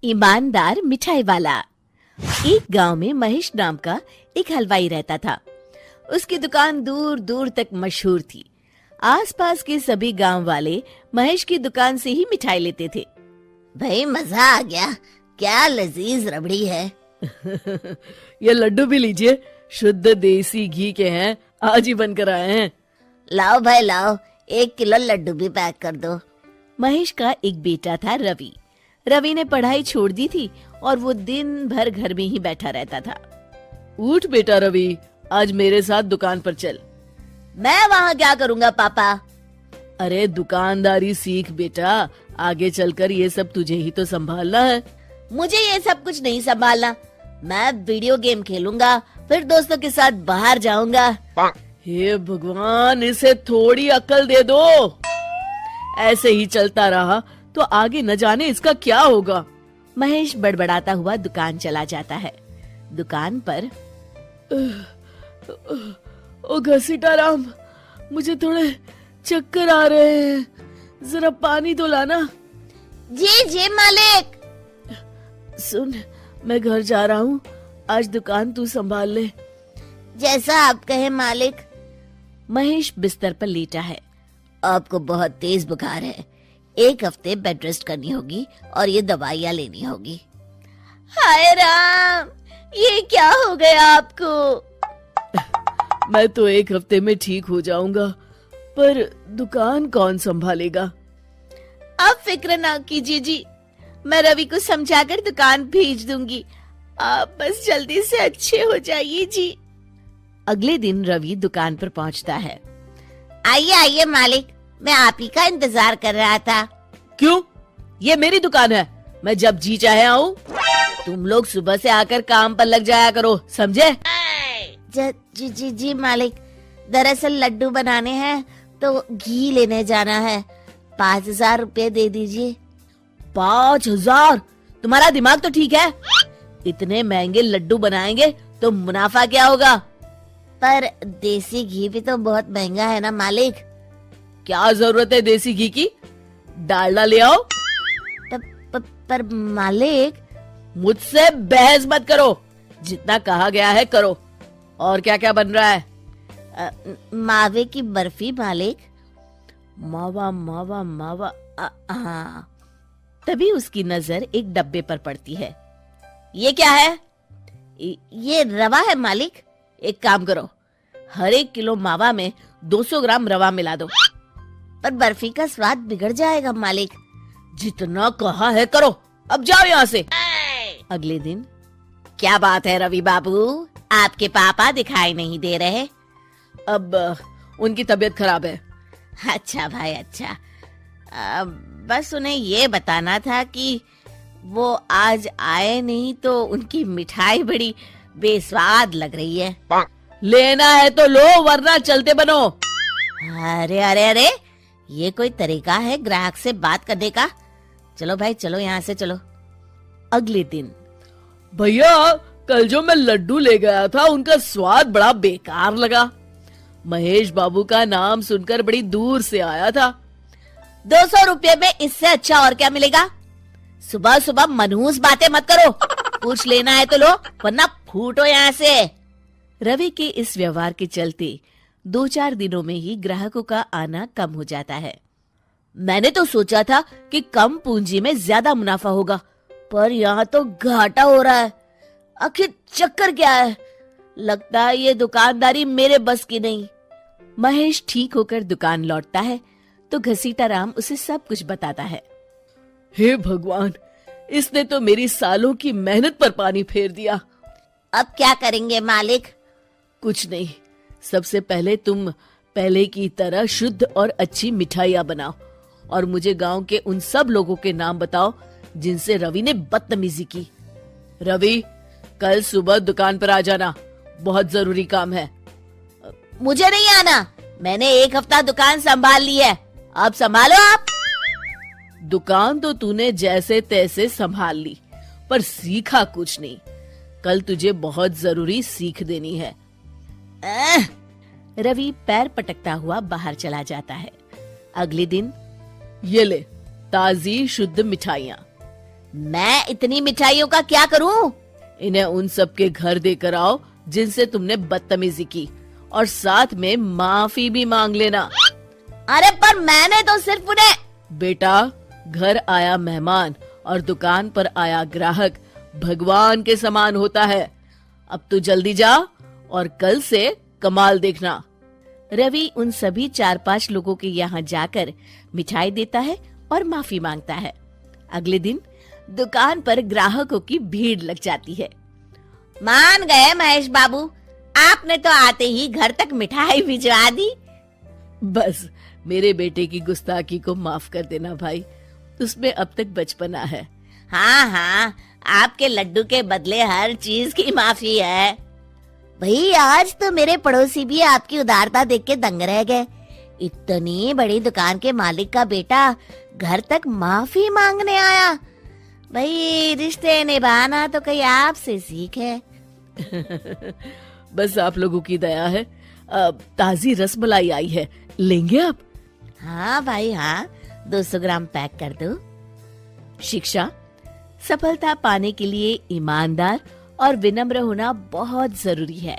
ईमानदार मिठाई वाला। एक गांव में महेश नाम का एक हलवाई रहता था। उसकी दुकान दूर दूर तक मशहूर थी। आसपास के सभी गांव वाले महेश की दुकान से ही मिठाई लेते थे। भाई मजा आ गया, क्या लजीज रबड़ी है। ये लड्डू भी लीजिए, शुद्ध देसी घी के हैं, आज ही बनकर आए हैं। लाओ भाई लाओ, 1 किलो लड्डू भी पैक कर दो। महेश का एक बेटा था रवि। रवि ने पढ़ाई छोड़ दी थी और वो दिन भर घर में ही बैठा रहता था। उठ बेटा रवि, आज मेरे साथ दुकान पर चल। मैं वहाँ क्या करूँगा पापा? अरे दुकानदारी सीख बेटा, आगे चलकर ये सब तुझे ही तो संभालना है। मुझे ये सब कुछ नहीं संभालना, मैं वीडियो गेम खेलूंगा, फिर दोस्तों के साथ बाहर जाऊंगा। हे भगवान, इसे थोड़ी अक्ल दे दो। ऐसे ही चलता रहा तो आगे न जाने इसका क्या होगा। महेश बड़बड़ाता हुआ दुकान चला जाता है। दुकान पर ओ घसीटाराम, मुझे थोड़े चक्कर आ रहे हैं, जरा पानी तो लाना। जी जी मालिक। सुन, मैं घर जा रहा हूँ, आज दुकान तू संभाल ले। जैसा आप कहे मालिक। महेश बिस्तर पर लेटा है। आपको बहुत तेज बुखार है, 1 हफ्ते बेड रेस्ट करनी होगी और ये दवाइयाँ लेनी होगी। हाय राम, ये क्या हो गया आपको? मैं तो 1 हफ्ते में ठीक हो जाऊंगा, पर दुकान कौन संभालेगा? आप फिक्र ना कीजिए जी, मैं रवि को समझाकर दुकान भेज दूंगी। आप बस जल्दी से अच्छे हो जाइए जी। अगले दिन रवि दुकान पर पहुंचता है। आइए आइए मालिक, मैं आप ही का इंतजार कर रहा था। क्यों? ये मेरी दुकान है, मैं जब जी चाहे आऊँ। तुम लोग सुबह से आकर काम पर लग जाया करो, समझे? जी जी जी मालिक, दरअसल लड्डू बनाने हैं तो घी लेने जाना है, 5,000 रुपए दे दीजिए। 5,000? तुम्हारा दिमाग तो ठीक है? इतने महंगे लड्डू बनाएंगे तो मुनाफा क्या होगा? पर देसी घी भी तो बहुत महंगा है ना मालिक। क्या जरूरत है देसी घी की? डालडा ले आओ। पर मालिक। मुझसे बहस मत करो, जितना कहा गया है करो। और क्या क्या बन रहा है? मावे की बर्फी मालिक। मावा मावा मावा, हाँ। तभी उसकी नजर एक डब्बे पर पड़ती है। ये क्या है? ये रवा है मालिक। एक काम करो, हर 1 किलो मावा में 200 ग्राम रवा मिला दो। पर बर्फी का स्वाद बिगड़ जाएगा मालिक। जितना कहा है करो, अब जाओ यहाँ से। अगले दिन। क्या बात है रवि बाबू, आपके पापा दिखाई नहीं दे रहे? अब उनकी तबीयत खराब है। अच्छा भाई अच्छा, बस उन्हें ये बताना था कि वो आज आए नहीं तो उनकी मिठाई बड़ी बेस्वाद लग रही है। लेना है तो लो, वरना चलते बनो। अरे अरे अरे, ये कोई तरीका है ग्राहक से बात करने का? चलो भाई चलो, यहाँ से चलो। अगले दिन। भैया, कल जो मैं लड्डू ले गया था उनका स्वाद बड़ा बेकार लगा। महेश बाबू का नाम सुनकर बड़ी दूर से आया था। 200 रुपये में इससे अच्छा और क्या मिलेगा? सुबह सुबह मनहूस बातें मत करो। कुछ लेना है तो लो, वरना फूटो यहाँ से। रवि के इस व्यवहार के चलते 2-4 दिनों में ही ग्राहकों का आना कम हो जाता है। मैंने तो सोचा था कि कम पूंजी में ज्यादा मुनाफा होगा, पर यहाँ तो घाटा हो रहा है। आखिर चक्कर क्या है? लगता है ये दुकानदारी मेरे बस की नहीं। महेश ठीक होकर दुकान लौटता है तो घसीटाराम उसे सब कुछ बताता है। हे भगवान, इसने तो मेरी सालों की मेहनत पर पानी फेर दिया। अब क्या करेंगे मालिक? कुछ नहीं, सबसे पहले तुम पहले की तरह शुद्ध और अच्छी मिठाइयाँ बनाओ और मुझे गांव के उन सब लोगों के नाम बताओ जिनसे रवि ने बदतमीजी की। रवि, कल सुबह दुकान पर आ जाना, बहुत जरूरी काम है। मुझे नहीं आना, मैंने 1 हफ्ता दुकान संभाल ली है, अब संभालो आप। दुकान तो तूने जैसे तैसे संभाल ली, पर सीखा कुछ नहीं। कल तुझे बहुत जरूरी सीख देनी है। रवि पैर पटकता हुआ बाहर चला जाता है। अगले दिन। ये ले ताजी शुद्ध मिठाइयाँ। मैं इतनी मिठाइयों का क्या करूं? इन्हें उन सब के घर देकर आओ जिनसे तुमने बदतमीजी की, और साथ में माफी भी मांग लेना। अरे पर मैंने तो सिर्फ उन्हें। बेटा, घर आया मेहमान और दुकान पर आया ग्राहक भगवान के समान होता है। अब तू जल्दी जा और कल से कमाल देखना। रवि उन सभी 4-5 लोगों के यहाँ जाकर मिठाई देता है और माफी मांगता है। अगले दिन दुकान पर ग्राहकों की भीड़ लग जाती है। मान गए महेश बाबू, आपने तो आते ही घर तक मिठाई भिजवा दी। बस मेरे बेटे की गुस्ताखी को माफ कर देना भाई, उसमें अब तक बचपना है। हाँ हाँ, आपके लड्डू के बदले हर चीज की माफी है। भाई आज तो मेरे पड़ोसी भी आपकी उदारता देख के दंग रह गए। इतनी बड़ी दुकान के मालिक का बेटा घर तक माफी मांगने आया। भाई रिश्ते निभाना तो कहीं आपसे सीख है। बस आप लोगों की दया है। ताजी रसमलाई आई है, लेंगे आप? हाँ भाई हाँ, 200 ग्राम पैक कर दो। शिक्षा, सफलता पाने के लिए ईमानदार और विनम्र होना बहुत जरूरी है।